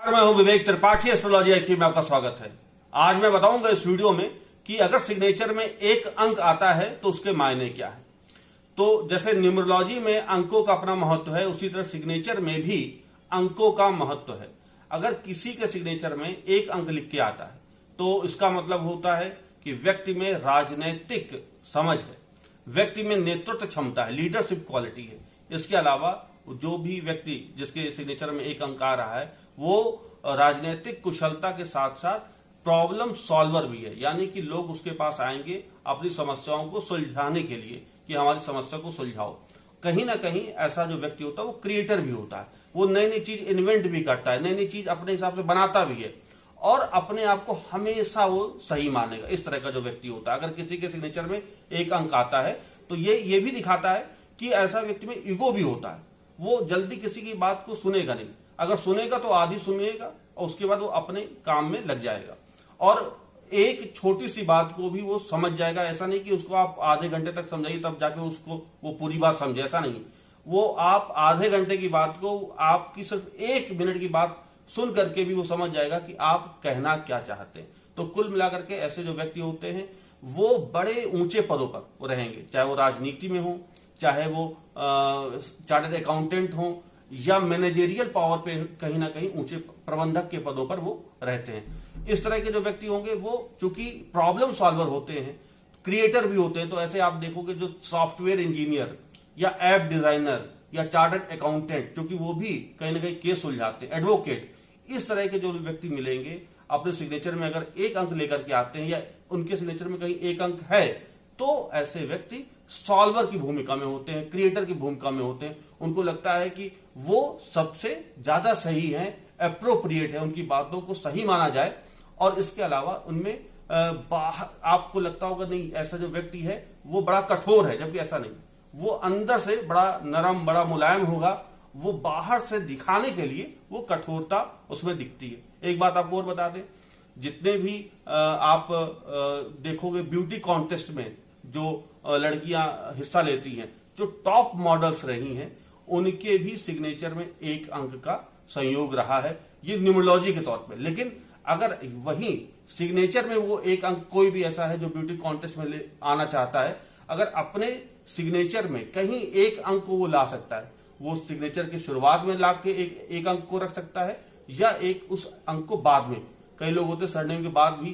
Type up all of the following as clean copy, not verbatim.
मैं हूं विवेक Tripathi, astrology active में आपका स्वागत है। आज मैं बताऊंगा इस वीडियो में कि अगर सिग्नेचर में एक अंक आता है तो उसके मायने क्या है। तो जैसे न्यूमरोलॉजी में अंकों का अपना महत्व है, उसी तरह सिग्नेचर में भी अंकों का महत्व है। अगर किसी के सिग्नेचर में एक अंक लिख के आता है तो इसका मतलब होता है कि व्यक्ति में राजनैतिक समझ है, व्यक्ति में नेतृत्व क्षमता है, लीडरशिप क्वालिटी है। इसके अलावा जो भी व्यक्ति जिसके सिग्नेचर में एक अंक आ रहा है वो राजनीतिक कुशलता के साथ साथ प्रॉब्लम सॉल्वर भी है, यानी कि लोग उसके पास आएंगे अपनी समस्याओं को सुलझाने के लिए कि हमारी समस्या को सुलझाओ। कहीं ना कहीं ऐसा जो व्यक्ति होता है वो क्रिएटर भी होता है, वो नई नई चीज इन्वेंट भी करता है, नई नई चीज अपने हिसाब से बनाता भी है और अपने आप को हमेशा वो सही मानेगा। इस तरह का जो व्यक्ति होता है, अगर किसी के सिग्नेचर में एक अंक आता है तो ये भी दिखाता है कि ऐसा व्यक्ति में ईगो भी होता है। वो जल्दी किसी की बात को सुनेगा नहीं, अगर सुनेगा तो आधी सुनेगा और उसके बाद वो अपने काम में लग जाएगा और एक छोटी सी बात को भी वो समझ जाएगा। ऐसा नहीं कि उसको आप आधे घंटे तक समझाइए तब जाके उसको वो पूरी बात समझे, ऐसा नहीं। वो आप आधे घंटे की बात को आपकी सिर्फ 1 मिनट की बात सुन करके भी वो समझ जाएगा कि आप कहना क्या चाहते हैं। तो कुल मिलाकर के ऐसे जो व्यक्ति होते हैं वो बड़े ऊंचे पदों पर रहेंगे, चाहे वो राजनीति में हो, चाहे वो चार्टर्ड अकाउंटेंट हो या मैनेजेरियल पावर पे कहीं ना कहीं ऊंचे प्रबंधक के पदों पर वो रहते हैं। इस तरह के जो व्यक्ति होंगे वो चूंकि प्रॉब्लम सॉल्वर होते हैं, क्रिएटर भी होते हैं। तो ऐसे आप देखोगे जो सॉफ्टवेयर इंजीनियर या ऐप डिजाइनर या चार्टर्ड अकाउंटेंट, क्योंकि वो भी कहीं ना कहीं केस सुलझाते हैं, एडवोकेट, इस तरह के जो व्यक्ति मिलेंगे अपने सिग्नेचर में अगर एक अंक लेकर के आते हैं या उनके सिग्नेचर में कहीं एक अंक है तो ऐसे व्यक्ति सॉल्वर की भूमिका में होते हैं, क्रिएटर की भूमिका में होते हैं। उनको लगता है कि वो सबसे ज्यादा सही है, एप्रोप्रिएट है, उनकी बातों को सही माना जाए। और इसके अलावा उनमें आपको लगता होगा नहीं ऐसा जो व्यक्ति है वो बड़ा कठोर है, जबकि ऐसा नहीं। वो अंदर से बड़ा नरम, बड़ा मुलायम होगा, वो बाहर से दिखाने के लिए वो कठोरता उसमें दिखती है। एक बात आपको और बता दें, जितने भी आप देखोगे ब्यूटी कॉन्टेस्ट में जो लड़कियां हिस्सा लेती हैं, जो टॉप मॉडल्स रही हैं, उनके भी सिग्नेचर में एक अंक का संयोग रहा है, ये न्यूमरोलॉजी के तौर पे। लेकिन अगर वही सिग्नेचर में वो एक अंक कोई भी ऐसा है जो ब्यूटी कॉन्टेस्ट में आना चाहता है, अगर अपने सिग्नेचर में कहीं एक अंक को वो ला सकता है, वो सिग्नेचर की शुरुआत में ला के एक अंक को रख सकता है या एक उस अंक को बाद में। कई लोग होते हैं सरनेम के बाद भी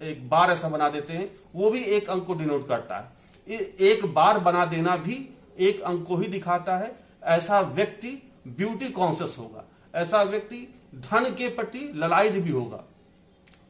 एक बार ऐसा बना देते हैं, वो भी एक अंक को डिनोट करता है। एक बार बना देना भी एक अंक को ही दिखाता है। ऐसा व्यक्ति ब्यूटी कॉन्शियस होगा, ऐसा व्यक्ति धन के प्रति ललायत भी होगा।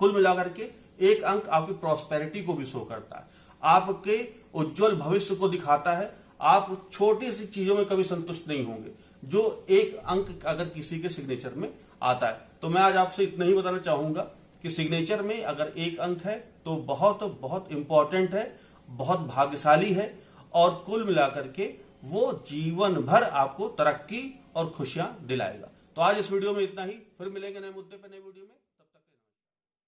कुल मिलाकर के एक अंक आपकी प्रॉस्पेरिटी को भी शो करता है, आपके उज्जवल भविष्य को दिखाता है। आप छोटी सी चीजों में कभी संतुष्ट नहीं होंगे जो एक अंक अगर किसी के सिग्नेचर में आता है। तो मैं आज आपसे इतना ही बताना चाहूंगा कि सिग्नेचर में अगर एक अंक है तो बहुत बहुत इंपॉर्टेंट है, बहुत भाग्यशाली है और कुल मिलाकर के वो जीवन भर आपको तरक्की और खुशियां दिलाएगा। तो आज इस वीडियो में इतना ही, फिर मिलेंगे नए मुद्दे पर नए वीडियो में।